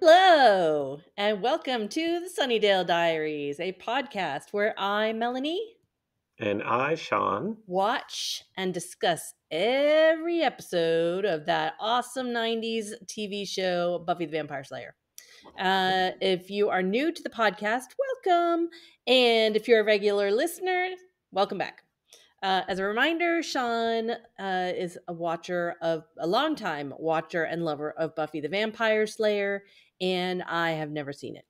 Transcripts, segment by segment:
Hello, and welcome to the Sunnydale Diaries, a podcast where I, Melanie, And I, Sean. watch and discuss every episode of that awesome 90s TV show, Buffy the Vampire Slayer. If you are new to the podcast, welcome. And if you're a regular listener, welcome back. As a reminder, Sean is a longtime watcher and lover of Buffy the Vampire Slayer, and I have never seen it.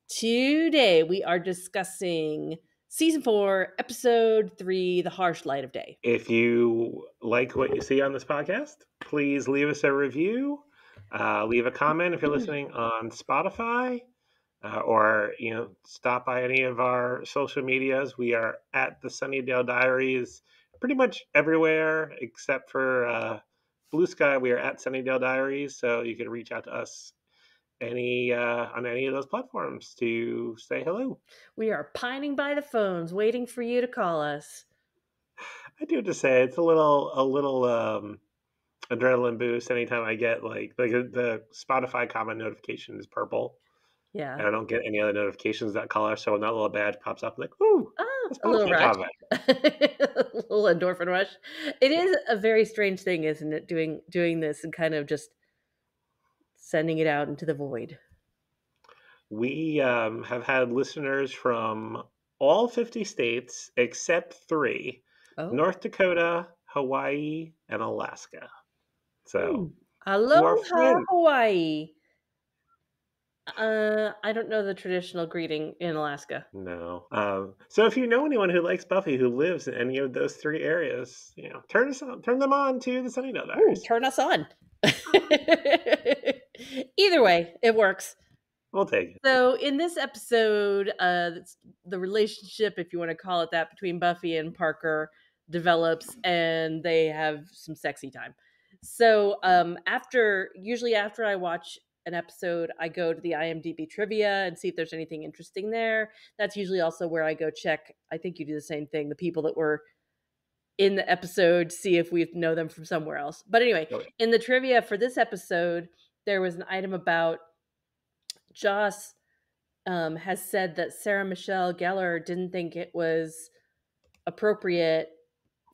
Today, we are discussing season 4, episode 3, The Harsh Light of Day. If you like what you see on this podcast, please leave us a review. Leave a comment if you're listening on Spotify, or stop by any of our social medias. We are at the Sunnydale Diaries, pretty much everywhere except for Blue Sky. We are at Sunnydale Diaries, so you can reach out to us on any of those platforms to say hello. We are pining by the phones, waiting for you to call us. I do have to say it's a little adrenaline boost anytime I get like the Spotify comment notification is purple, Yeah. and I don't get any other notifications that color. So when that little badge pops up, like, ooh, A little rush. comment. A little endorphin rush. It is a very strange thing, isn't it? Doing this and kind of just sending it out into the void. We have had listeners from all 50 states except 3: North Dakota, Hawaii, and Alaska. So, Aloha, Hawaii. I don't know the traditional greeting in Alaska. No. So if you know anyone who likes Buffy who lives in any of those 3 areas, turn them on to the Sunnydale Diaries. Turn us on. Either way, it works. We'll take it. So in this episode, the relationship, if you want to call it that, between Buffy and Parker develops, and they have some sexy time. So usually after I watch an episode, I go to the IMDb trivia and see if there's anything interesting there. That's usually also where I go check. I think you do the same thing. The people that were in the episode, see if we know them from somewhere else. But anyway, in the trivia for this episode, there was an item about Joss has said that Sarah Michelle Gellar didn't think it was appropriate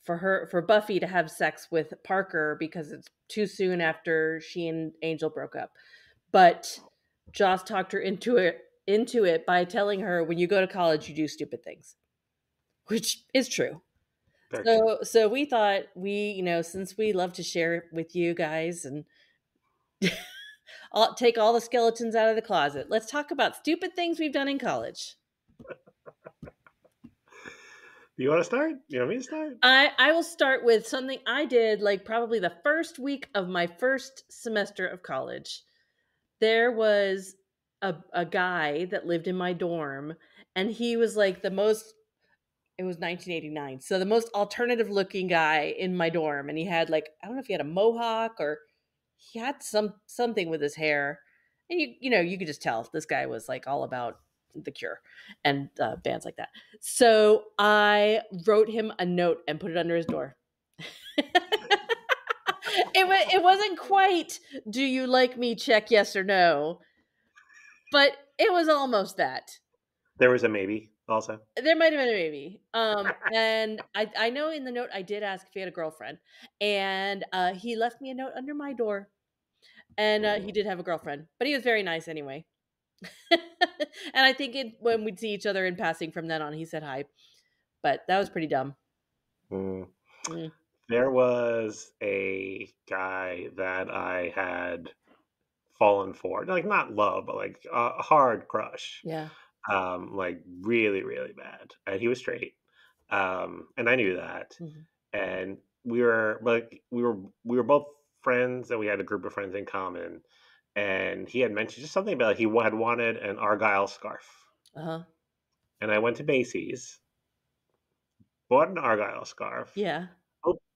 for Buffy to have sex with Parker because it's too soon after she and Angel broke up. But Joss talked her into it by telling her, when you go to college, you do stupid things, which is true. So we thought since we love to share with you guys and I'll take all the skeletons out of the closet. Let's talk about stupid things we've done in college. You want to start? You want me to start? I will start with something I did like probably the first week of my first semester of college. There was a guy that lived in my dorm, and he was like it was 1989, so the most alternative looking guy in my dorm, and he had I don't know if he had a mohawk or he had something with his hair, and you could just tell this guy was like all about The Cure and bands like that. So I wrote him a note and put it under his door. It wasn't quite, do you like me, check yes or no, but it was almost that. There was a maybe also. There might have been a maybe. And I know in the note I did ask if he had a girlfriend, and he left me a note under my door. And he did have a girlfriend, but he was very nice anyway. And I think when we'd see each other in passing from then on, he said hi. But that was pretty dumb. There was a guy that I had fallen for, like not love, but like a hard crush. Yeah. Like really, really bad. And he was straight. And I knew that. Mm-hmm. And we were both friends, and we had a group of friends in common. And he had mentioned just something about he had wanted an Argyle scarf. Uh-huh. And I went to Macy's, bought an Argyle scarf. Yeah.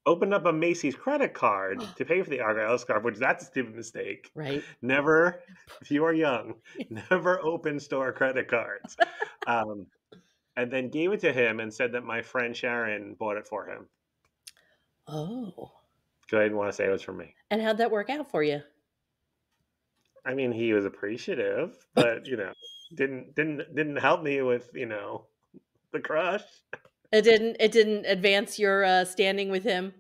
Opened up a Macy's credit card to pay for the Argyle scarf, which that's a stupid mistake. Right. Never, if you are young, never open store credit cards. And then gave it to him and said that my friend Sharon bought it for him. Oh. Because I didn't want to say it was from me. And how'd that work out for you? I mean, he was appreciative, but didn't help me with the crush. It didn't advance your, standing with him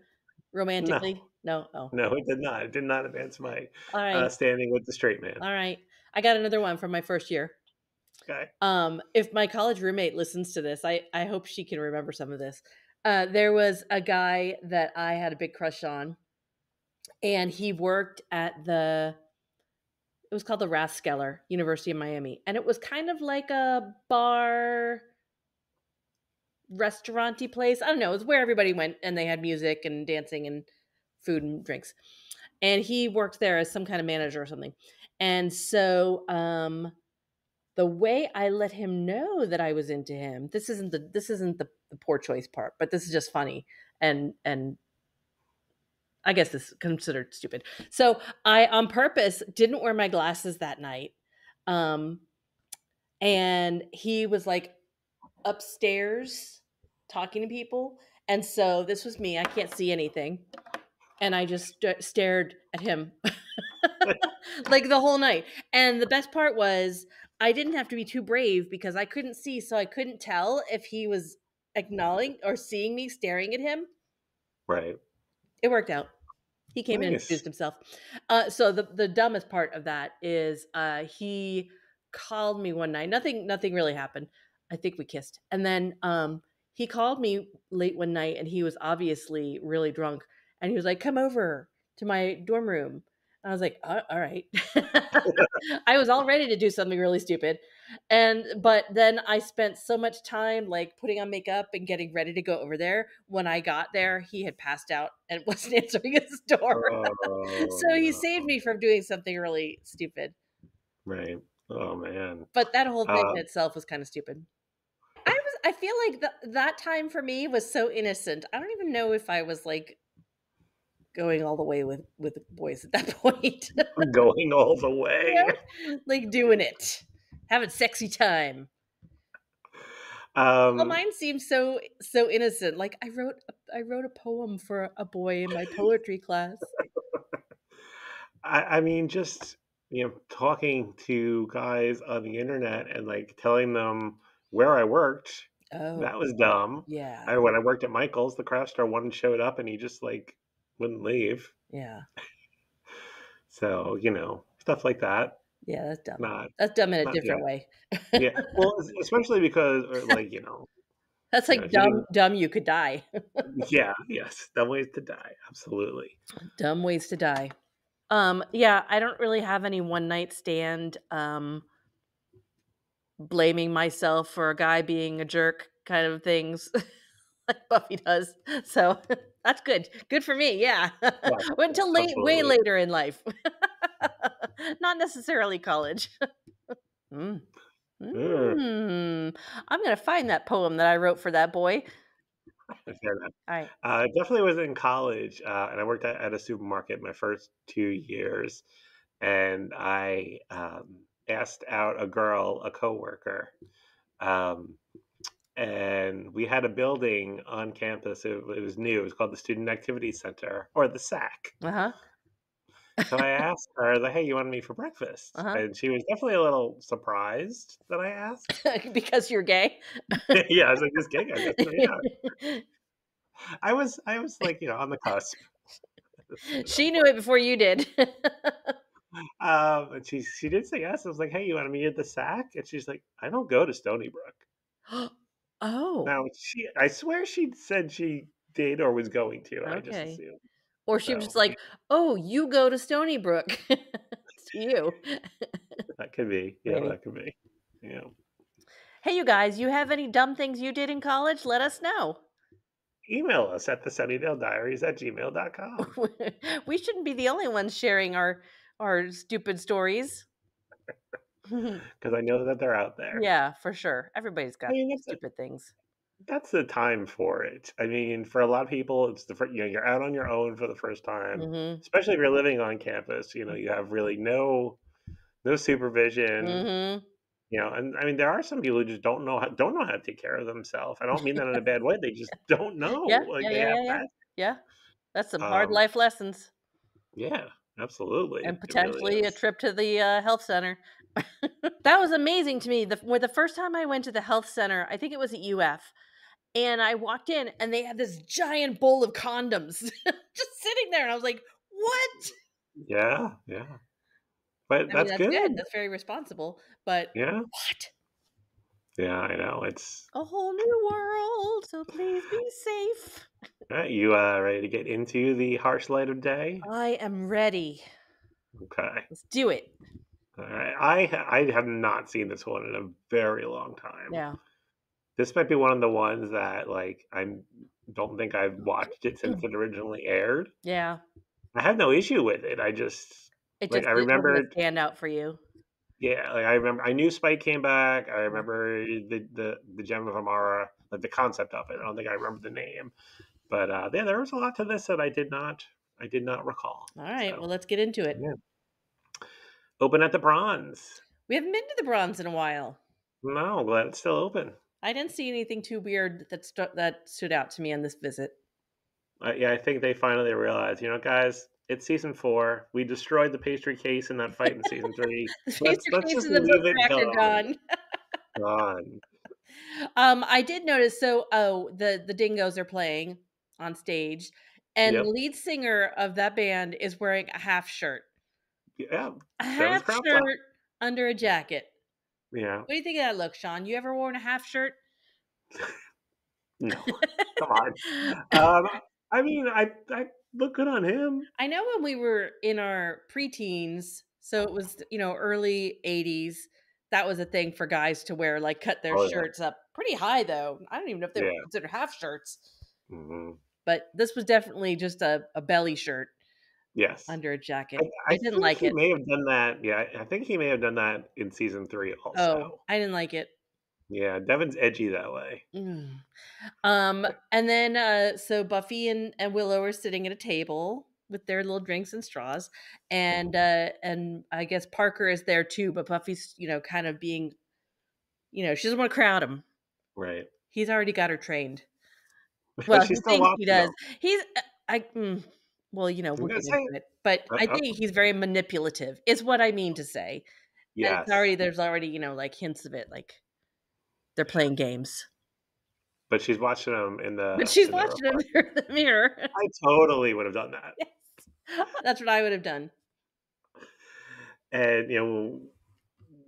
No, romantically? No? Oh. no, it did not. It did not advance my Alright, standing with the straight man. alright. I got another one from my first year. Okay. If my college roommate listens to this, I hope she can remember some of this. There was a guy that I had a big crush on, and he worked at it was called the Rathskeller, University of Miami, and it was kind of like a bar, restauranty place. I don't know, it was where everybody went and they had music and dancing and food and drinks. And he worked there as some kind of manager or something. And so the way I let him know that I was into him, this isn't the poor choice part, but this is just funny and I guess this is considered stupid. So I on purpose didn't wear my glasses that night. Um and he was like upstairs talking to people. And so this was me. I can't see anything. And I just stared at him like the whole night. And the best part was I didn't have to be too brave because I couldn't see, so I couldn't tell if he was acknowledging or seeing me staring at him. Right. It worked out. He came in and Nice. introduced himself. So the dumbest part of that is he called me one night. Nothing really happened. I think we kissed, and then he called me late one night, and he was obviously really drunk. And he was like, "Come over to my dorm room." And I was like, "All right." I was all ready to do something really stupid, but then I spent so much time like putting on makeup and getting ready to go over there. When I got there, he had passed out and wasn't answering his door. Oh So he no. saved me from doing something really stupid. Right. Oh man. But that whole thing in Um, itself was kind of stupid. I feel like that time for me was so innocent. I don't even know if I was like going all the way with boys at that point. going all the You way. know? Like doing it. Having sexy time. Well, Um, mine seems so innocent. Like I wrote a poem for a boy in my poetry class. I mean, just talking to guys on the internet and like telling them where I worked. Oh, That was dumb. yeah, When I worked at Michael's, the craft star one showed up and he just like wouldn't leave. yeah, So stuff like that. yeah. That's dumb. Not That's dumb in a not yeah different way. yeah. Well, especially because or like That's like he didn't. dumb. You could die. Yeah. Yes. Dumb ways to die. Absolutely. Dumb ways to die. Yeah, I don't really have any one night stand. Blaming myself for a guy being a jerk kind of things like Buffy does. So that's good. Good for me. Yeah. Yes. Went Yes. until way Absolutely. later in life. Not necessarily college. Mm. Mm. I'm gonna find that poem that I wrote for that boy. Fair enough. All right. Definitely was in college, and I worked at a supermarket my first 2 years, and I asked out a girl, a coworker, um, and we had a building on campus. It was new. It was called the Student Activity Center, or the SAC. Uh huh. So I asked her, I was like, "Hey, you want to meet for breakfast?" Uh And she was definitely a little surprised that I asked. huh. Because you're gay. Yeah, I was like, "This gay guy, yeah." I was like, on the cusp. She knew it before you did. And she did say yes. I was like, "Hey, you want to meet at the SAC?" And she's like, "I don't go to Stony Brook." Oh, Now I swear she said she did or was going to. I just okay. assumed. Or she was just So like, "Oh, you go to Stony Brook." To you. that could be. Yeah, Maybe. that could be. Yeah. Hey, you guys, you have any dumb things you did in college? Let us know. Email us at the sunnydalediaries@gmail.com. We shouldn't be the only ones sharing our stupid stories. Because I know that they're out there. Yeah, for sure. Everybody's I got mean, stupid things. that's the time for it. I mean, for a lot of people, it's you're out on your own for the first time, Mhm. especially if you're living on campus. You have really no supervision. Mhm. And I mean, there are some people who just don't know how to take care of themselves. I don't mean that in a bad way. They just don't know. Yeah, Like yeah, they yeah, have yeah, yeah. that. Yeah. That's some hard Um, life lessons. yeah. Absolutely, and it really potentially a is. trip to the health center. That was amazing to me. The first time I went to the health center, I think it was at UF, and I walked in and they had this giant bowl of condoms just sitting there, and I was like, "What?" Yeah, yeah. But I mean, that's that's good. good. That's very responsible. But Yeah, what? yeah, I know. It's A whole new world. So please be safe. you ready to get into the harsh light of day? I am ready. Okay. Let's do it. All right. I have not seen this one in a very long time. Yeah. This might be one of the ones that like I don't think I've watched it since it originally aired. Yeah. I have no issue with it. I just like I It wasn't a remembered. standout for you. Yeah, like I remember. I knew Spike came back. I Yeah. remember the Gem of Amara, like the concept of it. I don't think I remember the name, but yeah, there was a lot to this that I did not recall. All right. So Well, let's get into it. yeah, open at the Bronze. We haven't been to the Bronze in a while. No, glad it's still open. I didn't see anything too weird that stood out to me on this visit. Yeah, I think they finally realized, guys, it's season 4. We destroyed the pastry case in that fight in season 3. The pastry Let's case just and the leave book it rack are gone. gone. Gone. I did notice. So, the Dingoes are playing on stage, and the Yep. lead singer of that band is wearing a half shirt, Yeah. a That was half crowd plot. shirt under a jacket. Yeah. What do you think of that look, Sean? You ever worn a half shirt? No. Come on. Um, I mean, I look good on him. I know when we were in our preteens, so it was, early 80s, that was a thing for guys to wear, like, cut their Oh yeah. shirts up pretty high, though. I don't even know if they were Yeah. considered half shirts, Mhm. but this was definitely just a belly shirt Yes. under a jacket. I I didn't think like he it. may have done that. Yeah, I think he may have done that in season 3 Oh, also. I didn't like it. Yeah, Devin's edgy that way. Mm. And then, so Buffy and Willow are sitting at a table with their little drinks and straws, Mhm. and I guess Parker is there too, but Buffy's, kind of being, she doesn't want to crowd him. Right. He's already got her trained. But Well, she's he still thinks he watching does. them. He's, well, I'm we'll gonna get into say it, but I oh, think he's very manipulative. Is what I mean to say. And yes. there's already, like hints of it, like they're playing games. But she's watching them But she's in the watching him reflection. through the mirror. I totally would have done that. Yes. That's what I would have done. And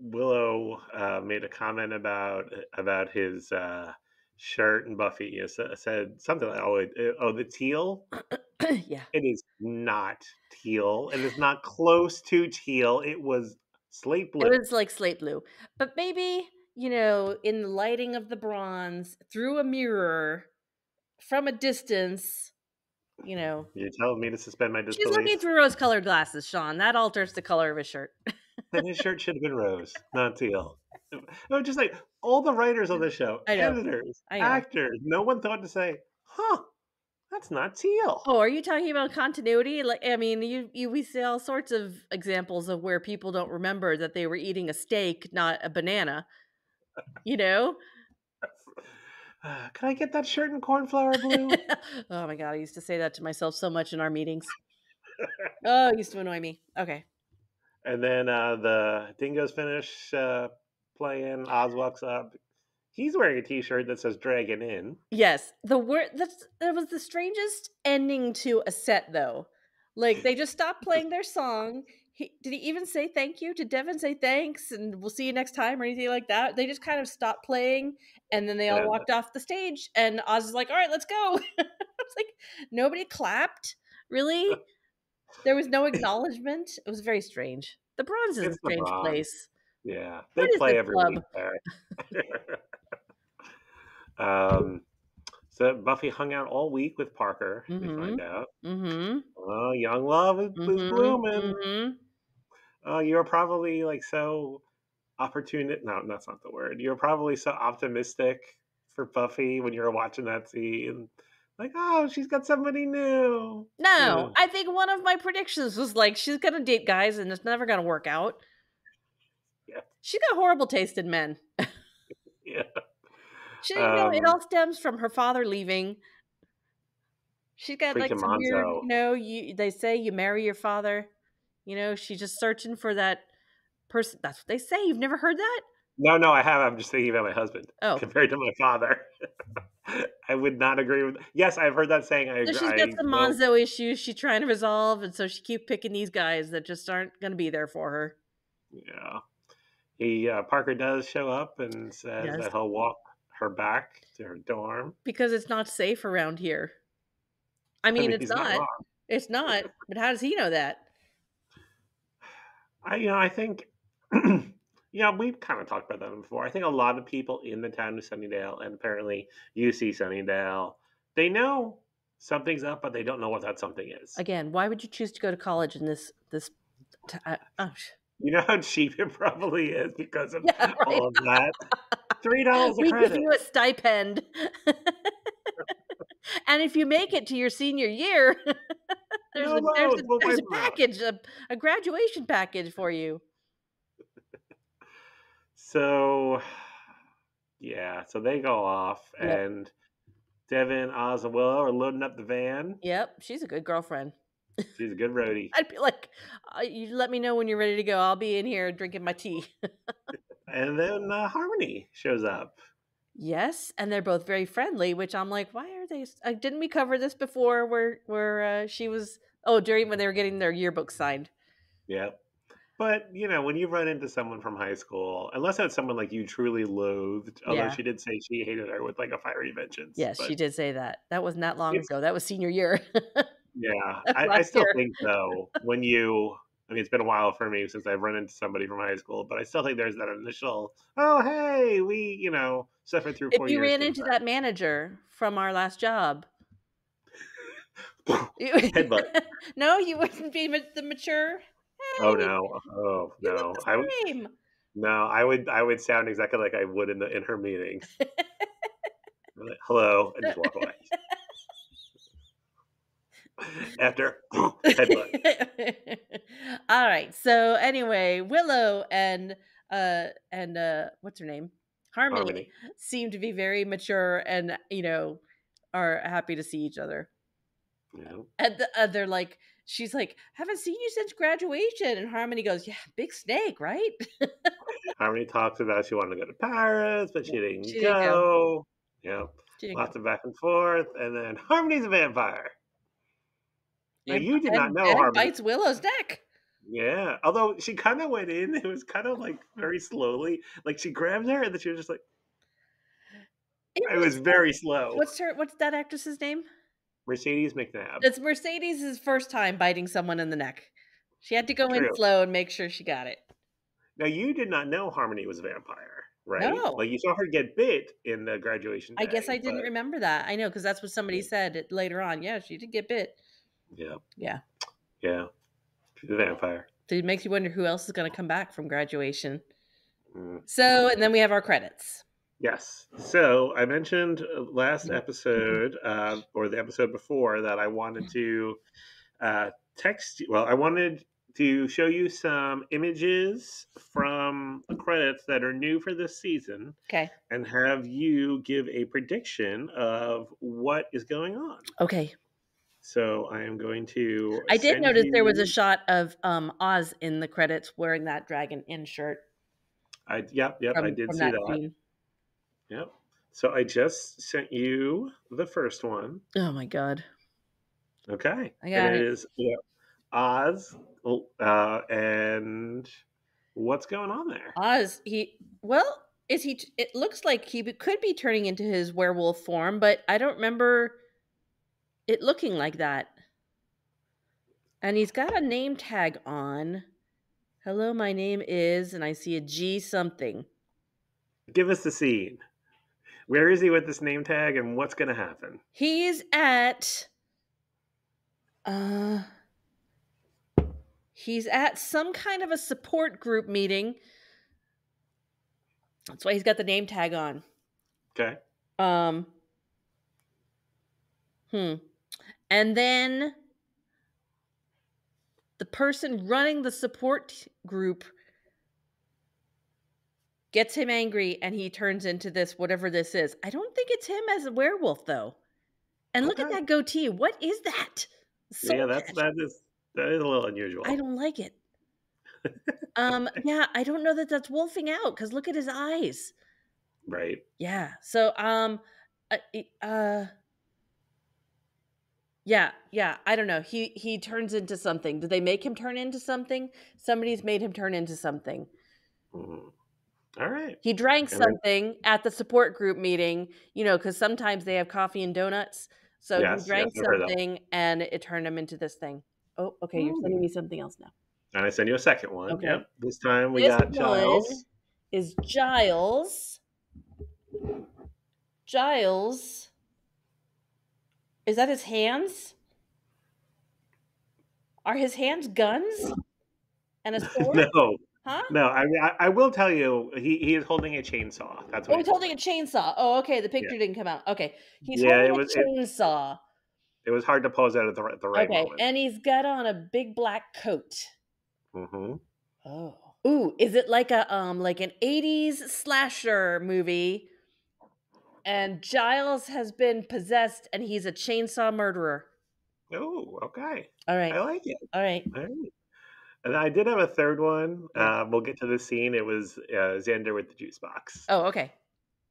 Willow made a comment about his shirt, and Buffy said something like, "Oh, the teal. Yeah. It is not teal. It is not close to teal. It was slate It blue." was like slate blue. But maybe, in the lighting of the bronze, through a mirror, from a distance, you know, You're telling me to suspend my she's looking disbelief? through rose-colored glasses, Sean. That alters the color of his shirt. Then his shirt should have been rose, not teal. No, just like all the writers on the show, I know. editors, I know. actors, no one thought to say, "Huh, that's not teal." Oh, are you talking about continuity? Like, I mean, we see all sorts of examples of where people don't remember that they were eating a steak, not a banana. You know? Can I get that shirt in cornflower blue? Oh my god, I used to say that to myself so much in our meetings. Oh, it used to annoy me. Okay. And then the dingoes finish playing. Oz walks up. He's wearing a T-shirt that says "Dragon In." Yes, that was the strangest ending to a set, though. Like, they just stopped playing their song. Did he even say thank you? Did Devin say thanks and we'll see you next time or anything like that? They just kind of stopped playing, and then they all And walked off the stage, and Oz is like, "All right, let's go." I was like, nobody clapped. Really? There was no acknowledgement. It was very strange. The Bronze is a it's the strange Bronx. place. Yeah, they What is play this every club? week there. um, so Buffy hung out all week with Parker. We find Mhm. out. Mhm. Oh, young love is Mhm. blooming. Mhm. Oh, you're probably like so opportunist. No, that's not the word. You're probably so optimistic for Buffy when you're watching that scene. Like, oh, she's got somebody new. No, Ugh, I think one of my predictions was like, she's gonna date guys and it's never gonna work out. yeah, She's got horrible taste in men. yeah. It Um, all stems from her father leaving. She's got like freaking some weird, Monzo. they say you marry your father. She's just searching for that person. That's what they say. You've never heard that? No, I have. I'm just thinking about my husband Oh. compared to my father. I would not agree with. Yes, I've heard that saying. I So agree. she's got some Monzo issues she's trying to resolve, and so she keeps picking these guys that just aren't going to be there for her. Yeah. Parker does show up and says Yes. that he'll walk her back to her dorm. Because it's not safe around here. I mean, it's he's not not. wrong. It's not. But how does he know that? I think, we've kind of talked about that before. I think a lot of people in the town of Sunnydale, and apparently UC Sunnydale, they know something's up, but they don't know what that something is. Again, why would you choose to go to college in this? You know how cheap it probably is because of Yeah, right. all of that. $3 a We credit. give you a stipend. And if you make it to your senior year, there's a package, a graduation package for you. So, yeah, so they go off, and Devin, Oz, and Willow are loading up the van. Yep, she's a good girlfriend. She's a good roadie. I'd be like, you let me know when you're ready to go. I'll be in here drinking my tea. And then Harmony shows up. Yes, and they're both very friendly, which I'm like, why are they? Didn't we cover this before? Where she was? Oh, during when they were getting their yearbook signed. Yeah, but when you run into someone from high school, unless it's someone like you truly loathed, although she did say she hated her with like a fiery vengeance. Yes, she did say that. That wasn't that long ago. That was senior year. Yeah, I still think though it's been a while for me since I've run into somebody from high school, but I still think there's that initial, oh, hey, we, suffered through 4 years. If you ran into that manager from our last job. Headbutt. No, you wouldn't be the mature. Hey, oh, no. You look the same. I would sound exactly like I would in her meeting. Like, hello, and just walk away. After headbutt. All right. So anyway, Willow and what's her name? Harmony seem to be very mature and are happy to see each other. Yeah. And they're like, she's like, haven't seen you since graduation. And Harmony goes, yeah, big snake, right? Harmony talks about she wanted to go to Paris, but she didn't go. Yeah. Lots of back and forth. And then Harmony's a vampire. Now, you did not know Harmony bites Willow's neck. Yeah. Although she kind of went in. It was kind of like very slowly. Like she grabbed her and then she was just like. It was very slow. What's that actress's name? Mercedes McNabb. It's Mercedes' first time biting someone in the neck. She had to go in slow and make sure she got it. Now, you did not know Harmony was a vampire, right? No. Like, you saw her get bit in the graduation day. I guess I didn't remember that. I know, because that's what somebody said later on. Yeah, she did get bit. Yeah. Yeah. Yeah. She's a vampire. So it makes you wonder who else is going to come back from graduation. So, and then we have our credits. Yes. So I mentioned last episode, or the episode before, that I wanted to text you. Well, I wanted to show you some images from the credits that are new for this season. Okay. And have you give a prediction of what is going on. Okay. So I am going to. I did notice there was a shot of Oz in the credits wearing that Dragon Inn shirt. Yep. I did see that. Scene. Yep. So I just sent you the first one. Oh my god. Okay. I got it. It is Oz, and what's going on there? Oz, it looks like he could be turning into his werewolf form, but I don't remember it looking like that. And he's got a name tag on. Hello, my name is, and I see a G something. Give us the scene. Where is he with this name tag, and what's going to happen? He's at some kind of a support group meeting. That's why he's got the name tag on. Okay. And then the person running the support group gets him angry, and he turns into this, whatever this is. I don't think it's him as a werewolf, though. And look at that goatee. What is that? That is That is a little I unusual. don't like it. Yeah, I don't know that that's wolfing out because look at his eyes. Right. Yeah. So, uh, e- uh, yeah. I don't know. He turns into something. Did they make him turn into something? Somebody's made him turn into something. Mhm. All right. He drank And then, something at the support group meeting, because sometimes they have coffee and donuts. So he yes, yes, drank I've heard that one. something and it turned him into this thing. Oh, okay. You're sending Mm. me something else now. And I send you a second one. Okay. Yep. This time we This got one Giles. is Giles. Giles. Is that his hands? Are his hands guns and a sword? No, Huh? no. I mean, I will tell you, he is holding a chainsaw. That's what Oh, he's he's holding a holding. chainsaw. Oh, okay. The Yeah, picture didn't come out. Okay. He's yeah. holding It was a chainsaw. it was hard to pose that at the right Okay. moment. And he's got on a big black coat. Hmm. Oh. Ooh, is it like an 80s slasher movie and Giles has been possessed and he's a chainsaw murderer? Oh, okay. All right. I like it. All right. All right. And I did have a third one. Yeah. We'll get to the scene. It was Xander with the juice box. Oh, okay.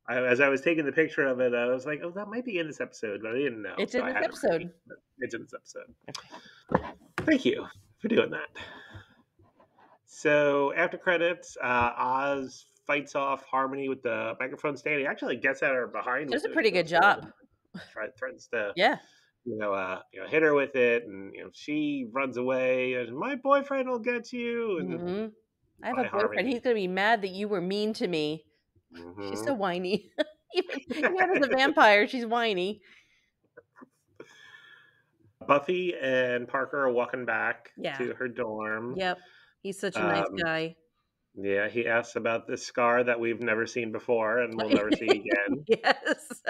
As I was taking the picture of it, I was like, "Oh, that might be in this episode," but I didn't know, It's so in I this had it ready. episode. But it's in this episode. Okay. Thank you for doing that. So after credits, Oz fights off Harmony with the microphone stand. He actually gets at her behind Does with a the pretty good sword job. and threatens to, Yeah. hit her with it, and she runs away. And my boyfriend will get you. And Hmm. I have a by boyfriend. He's Harmony. gonna be mad that you were mean to me. She's so Hmm. whiny. Even as a vampire, she's whiny. Buffy and Parker are walking back Yeah. to her dorm. Yep. He's such a nice Um, guy. yeah, he asks about this scar that we've never seen before and we'll never see again. Yes.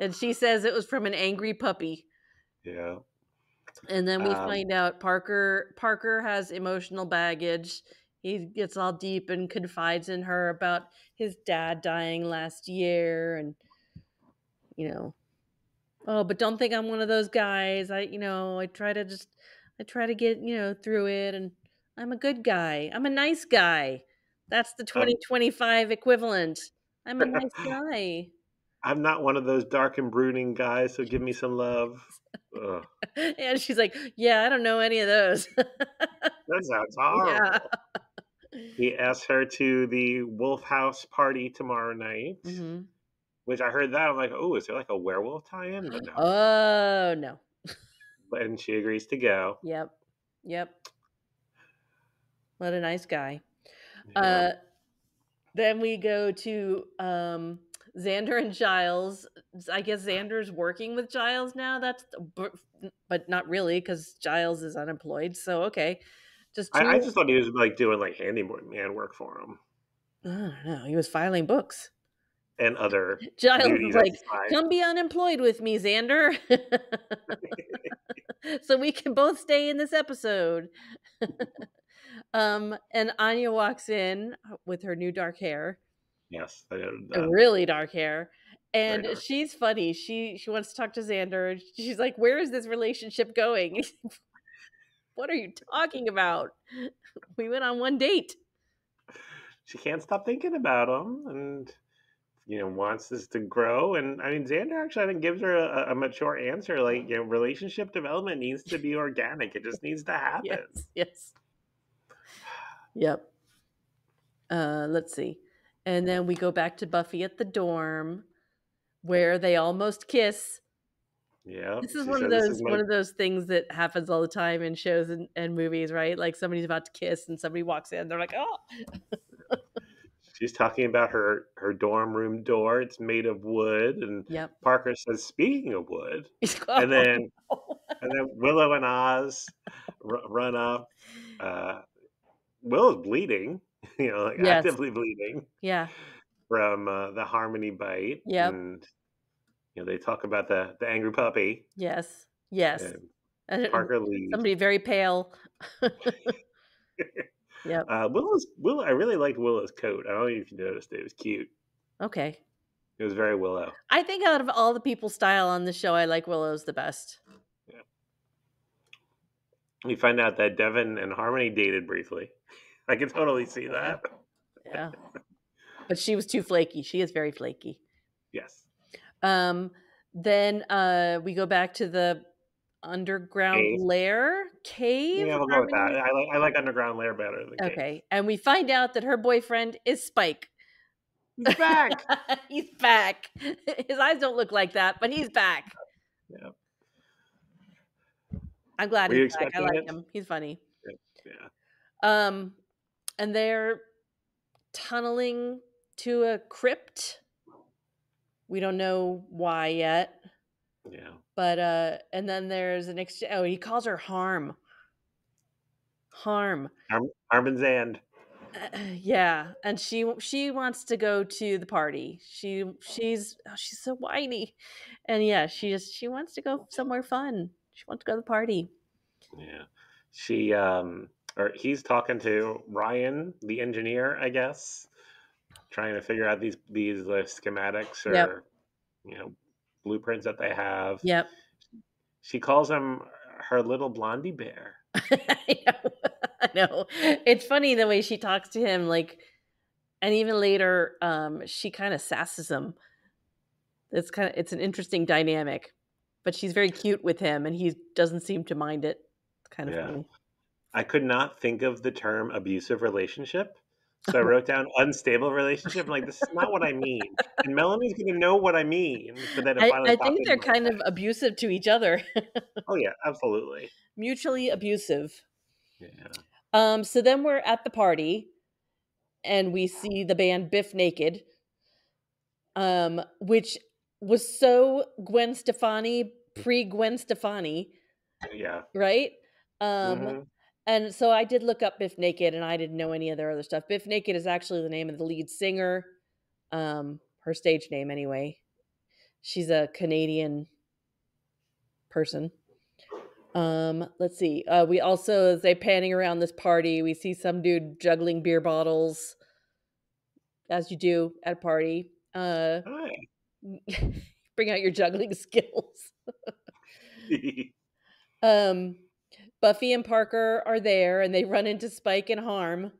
And she says it was from an angry puppy. Yeah. And then we Um, find out Parker has emotional baggage. He gets all deep and confides in her about his dad dying last year and you know, oh, but don't think I'm one of those guys. I try to get, through it and I'm a good guy. I'm a nice guy. That's the I'm, 2025 equivalent. I'm a nice guy. I'm not one of those dark and brooding guys, so give me some love. Ugh, And she's like, "Yeah, I don't know any of those." that sounds Yeah. horrible. He asks her to the Wolf House party tomorrow night, Mhm. which I heard that. I'm like, oh, is there like a werewolf tie in? But no. Oh, no. And she agrees to go. Yep. Yep. What a nice guy. Yeah. Uh, then we go to, Xander and Giles. I guess Xander's working with Giles now, but not really because Giles is unemployed, so okay. Just I 2. just thought he was like doing like handyman work for him I don't know, he was filing books. and other Giles is duties at like, the side. "Come be unemployed with me, Xander, so we can both stay in this episode." And Anya walks in with her new dark hair, Yes, I noted that. really dark hair, Very and dark. she's funny. She wants to talk to Xander. And she's like, "Where is this relationship going?" "What are you talking about? We went on one date." She can't stop thinking about him, and wants this to grow. And I mean, Xander actually, I think, gives her a mature answer. Like, relationship development needs to be organic. It just needs to Yes, happen. yes, yep. Let's see, and then we go back to Buffy at the dorm where they almost kiss. Yeah, This is she says this is my. one of those things that happens all the time in shows and movies, right? Like somebody's about to kiss and somebody walks in, they're like, "Oh." She's talking about her dorm room door. It's made of wood, and Yep. Parker says, "Speaking of wood," and Oh, then no. Willow and Oz run up. Uh, Willow's bleeding, like Yes. actively bleeding Yeah. from the Harmony bite, Yep. and they talk about the angry puppy, Yes. Yes. and And Parker leaves. somebody very pale. Yep. Willow. I really liked Willow's coat. I don't know if you noticed it. It was cute. Okay. It was very Willow. I think out of all the people style on the show, I like Willow's the best. Yeah. We find out that Devin and Harmony dated briefly. I can totally see Yeah. that. Yeah. But she was too flaky. She is very flaky. Yes. Um, then we go back to the underground Cave. lair cave. Yeah, we'll go with that. Harmony. I like Underground Lair better than Cave. Okay, and we find out that her boyfriend is Spike. He's back. He's back. His eyes don't look like that, but he's back. Yeah. I'm glad Were he's you back. I expecting like it? him. He's funny. Yeah. Um, and they're tunneling to a crypt. We don't know why yet. Yeah. But and then there's an exchange. Oh, he calls her Harm. Harm. Harmon's and. Yeah, and she wants to go to the party. She's so whiny, and yeah, she wants to go somewhere fun. She wants to go to the party. Yeah. She or he's talking to Ryan, the engineer, I guess, trying to figure out these schematics Yep, or blueprints that they have. yep. She calls him her little blondie bear. I know. I know. It's funny the way she talks to him, like, and even later, she kind of sasses him. It's an interesting dynamic, but she's very cute with him, and he doesn't seem to mind it. It's kind of Yeah. funny. I could not think of the term abusive relationship. So I wrote down unstable relationship. I'm like, this is not what I mean. And Melanie's going to know what I mean. But then it finally I popped think into they're my kind of head. abusive to each other, Oh, yeah, absolutely. mutually abusive. Yeah. So then we're at the party, and we see the band Biff Naked, which was so Gwen Stefani pre Gwen Stefani, Yeah. right? Um, Hmm. and so I did look up Biff Naked, and I didn't know any of their other stuff. Biff Naked is actually the name of the lead singer, her stage name anyway. She's a Canadian person. Let's see. We also, as they panning around this party, we see some dude juggling beer bottles, as you do at a party. Hi. Bring out your juggling skills. Um, Buffy and Parker are there, and they run into Spike and Harm,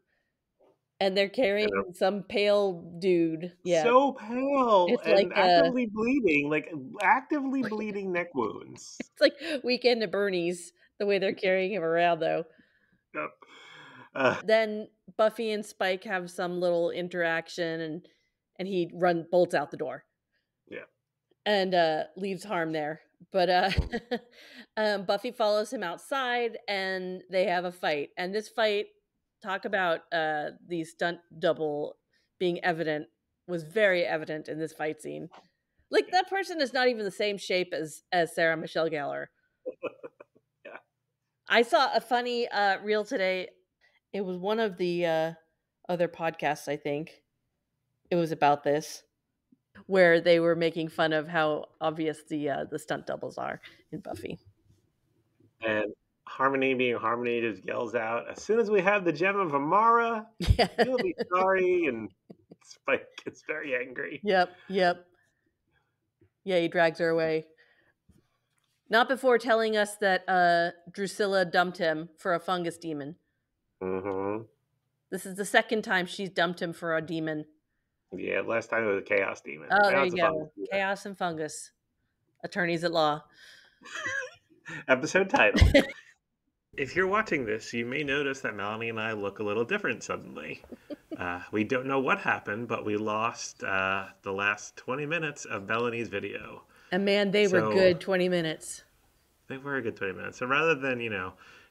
and they're And carrying some pale dude. Yeah, so pale it's like and actively bleeding, like actively bleeding neck wounds. it's like Weekend at Bernie's the way they're carrying him around, though. Yep. Uh, Then Buffy and Spike have some little interaction, and he bolts out the door yeah. and leaves Harm there. But Mhm. Buffy follows him outside, and they have a fight. And this fight, talk about the stunt double being evident, was very evident in this fight scene. Like, Yeah. that person is not even the same shape as Sarah Michelle Gellar. Yeah. I saw a funny reel today. It was one of the other podcasts, I think. It was about this, where they were making fun of how obvious the stunt doubles are in Buffy. And Harmony, being Harmony, just yells out, "As soon as we have the gem of Amara, Yeah. you'll be sorry." And Spike gets very angry. Yep. Yep. Yeah, he drags her away. Not before telling us that Drusilla dumped him for a fungus demon. Hmm. This is the second time she's dumped him for a demon. Yeah, last time it was a Chaos Demon. Oh, Now there it's you a Fungus go. Demon. Chaos and fungus. Attorneys at law. Episode title. If you're watching this, you may notice that Melanie and I look a little different suddenly. We don't know what happened, but we lost the last 20 minutes of Melanie's video. And man, they were So good 20 minutes. they were a good 20 minutes. So rather than,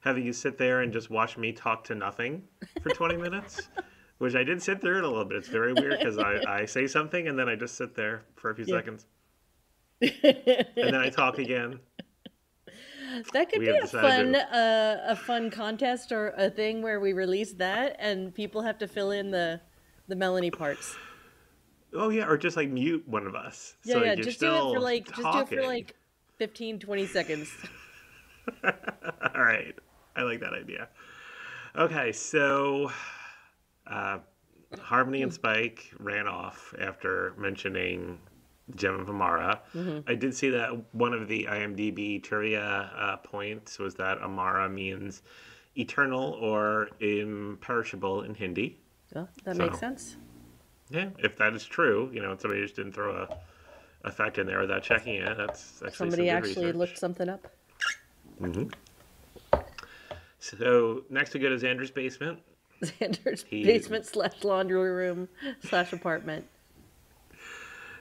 having you sit there and just watch me talk to nothing for 20 minutes, which I did sit through it a little bit. It's very weird because I say something and then I just sit there for a few Yeah. seconds and then I talk again. That could We be have decided a fun contest or a thing where we release that and people have to fill in the Melanie parts. oh yeah, or just like mute one of us. Yeah, So yeah. you're Just do it for still talking. 15, 20 seconds. All right. I like that idea. Okay, so Harmony and Spike ran off after mentioning Gem of Amara. Hmm. I did see that one of the IMDb trivia points was that Amara means eternal or imperishable in Hindi. Well, that makes So, sense. yeah, if that is true, and somebody just didn't throw a fact in there without checking it, that's actually some Somebody good actually looked research. something up. Hmm. So, next we go to Xander's basement. Xander's He basement / laundry room / apartment.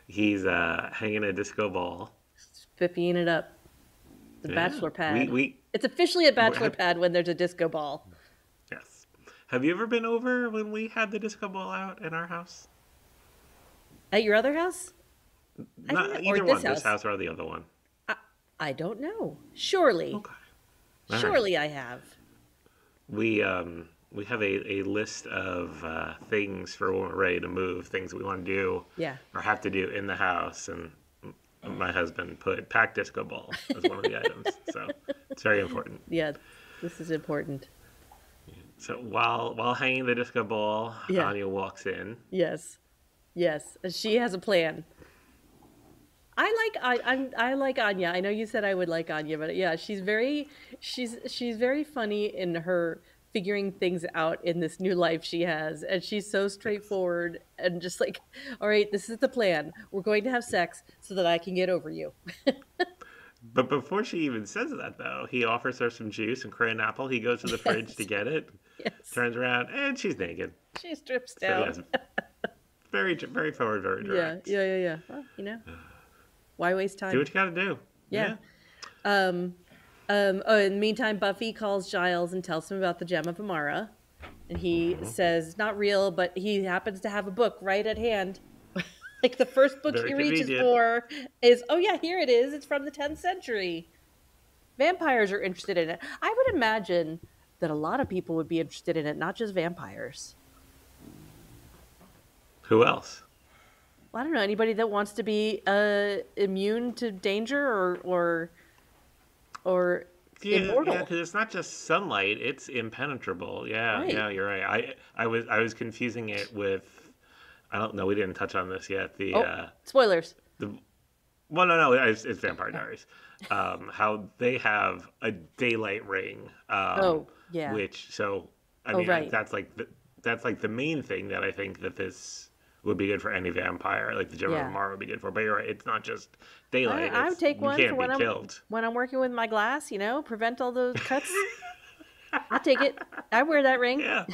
He's hanging a disco ball. Spiffying it up. The Yeah, bachelor pad. we It's officially a we bachelor have, pad when there's a disco ball. yes. Have you ever been over when we had the disco ball out in our house? At your other house? I don't know. Not Or either this one, this house? house or the other one. I, I don't know. Surely. Okay, all right. Surely I have. We have a list of things for when we're ready to move, things that we want to do Yeah. or have to do in the house, and my husband put pack disco ball as one of the items, so it's very important. Yeah. This is important. So while hanging the disco ball, Yeah. Anya walks in. Yes. Yes. She has a plan. I like Anya. I know you said I would like Anya, but yeah, she's very funny in her figuring things out in this new life she has, and she's so straightforward and just like, all right, this is the plan. We're going to have sex so that I can get over you. But before she even says that, though, he offers her some juice and crayon apple. He goes to the fridge to Yes. get it, Yes. turns around, and she's naked. She strips So down. yes, very forward, very Yeah. direct. Yeah. Well, why waste time? Do what you gotta do. Yeah. Oh, in the meantime, Buffy calls Giles and tells him about the Gem of Amara. And he says it's not real, but he happens to have a book right at hand. Like the first book Very he reaches convenient. for is, oh yeah, here it is. It's from the 10th century. Vampires are interested in it. I would imagine that a lot of people would be interested in it, not just vampires. Who else? Well, I don't know, anybody that wants to be immune to danger or Yeah, immortal. because it's not just sunlight; it's impenetrable. Yeah, Right. yeah, you're right. I was confusing it with. I don't know. We didn't touch on this yet. Oh, spoilers. The well, no, it's Vampire Diaries. How they have a daylight ring. Oh, yeah. Which I Oh, mean right. that's like the main thing that I think that this would be good for any vampire, like the Gem of Yeah. Amara would be good for. But you're right, it's not just daylight. I would take You one for can't when be I'm killed. working with my glass, prevent all those cuts. I'll take it. I wear that ring. Yeah.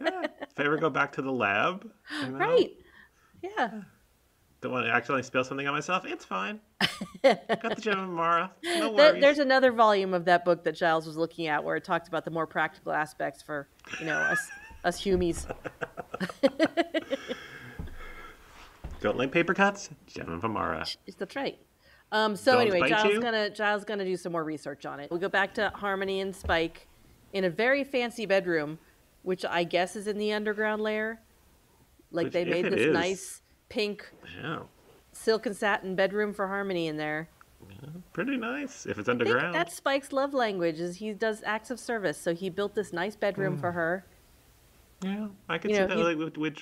Yeah. If I ever go back to the lab, Right. Yeah. don't want to accidentally spill something on myself, it's fine. Got the Gem of Amara. No worries. There's another volume of that book that Giles was looking at where it talked about the more practical aspects for, us humies. Don't like paper cuts? Gem of Amara. That's right. So Dogs anyway, bite you? Giles gonna do some more research on it. We go back to Harmony and Spike in a very fancy bedroom, which I guess is in the underground layer. Like Which, they if made it this is- nice pink Yeah. silk and satin bedroom for Harmony in there. Pretty nice. If it's I think underground. that's Spike's love language is he does acts of service. So he built this nice bedroom for her. Yeah. I could You see know, that he- like with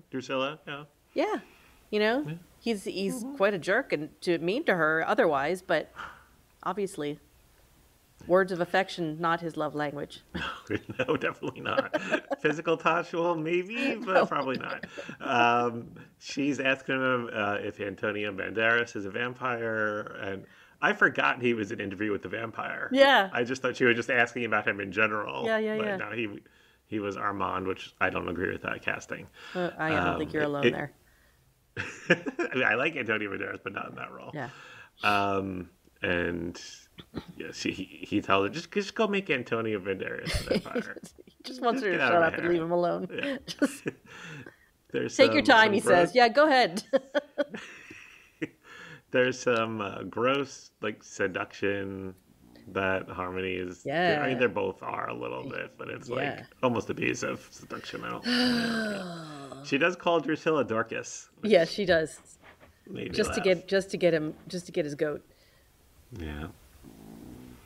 Drusilla. Yeah. Yeah. He's quite a jerk and mean to her otherwise, but obviously words of affection not his love language. No, definitely not. Physical touch, well, maybe, but probably not. She's asking him if Antonio Banderas is a vampire, and I forgot he was in Interview with the Vampire. Yeah. I just thought she was just asking about him in general. Yeah. But no, he was Armand, which I don't agree with that casting. I don't think you're alone there. I mean, I like Antonio Banderas, but not in that role. Yeah. And yeah, he tells her just go make Antonio Banderas a vampire. He just wants her to Get out shut of my up and hair. leave him alone. Yeah. Just There's take your time, some he gross- says. Yeah, go ahead. There's some gross like seduction that Harmony is. Yeah. I mean, they both are a little bit, but it's like Yeah. almost abusive seduction. I don't. She does call Drusilla Dorcas. which Yeah, she does. made me Just to laugh. get his goat. Yeah.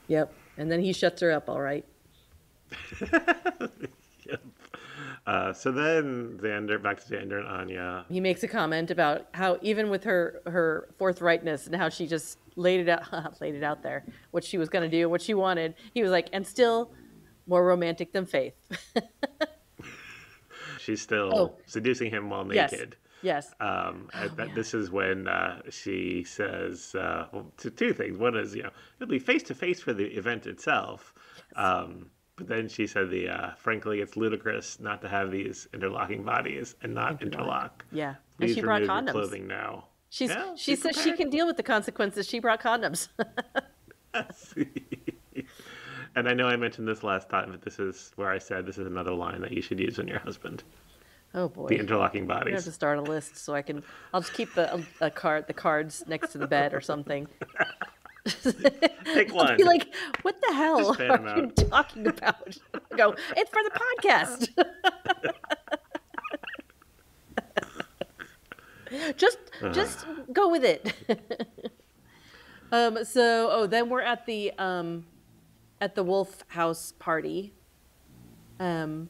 Yep. And then he shuts her up, all right. Yep. So then back to Xander and Anya. He makes a comment about how even with her forthrightness and how she just laid it out there, what she was going to do, what she wanted. He was like, and still more romantic than Faith. She's still Oh, seducing him while yes, naked. yes. This is when she says two things. One is, it'll be face to face for the event itself. But then she said, frankly, it's ludicrous not to have these interlocking bodies and not interlock. Yeah, Please and she brought remove condoms. your clothing now. She says she can deal with the consequences. She brought condoms. And I know I mentioned this last time, but this is where I said this is another line that you should use on your husband. Oh boy, the interlocking bodies. I have to start a list so I'll just keep the cards next to the bed or something. Pick one. I'll be like, what the hell are you talking about? I go, it's for the podcast. Just go with it. Then we're at the Wolf House party. And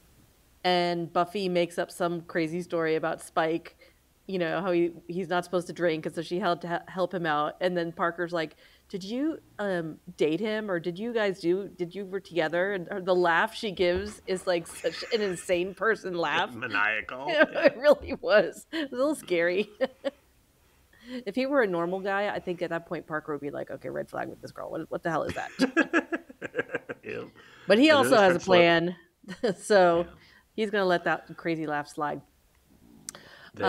Buffy makes up some crazy story about Spike, how he's not supposed to drink, and so she had to help him out. And then Parker's like, did you date him, or did you were together? And the laugh she gives is like such an insane person laugh. Maniacal. It really was. It was a little scary. If he were a normal guy, I think at that point Parker would be like, okay, red flag with this girl. What the hell is that? Yeah. But he also has a plan. So he's going to let that crazy laugh slide. They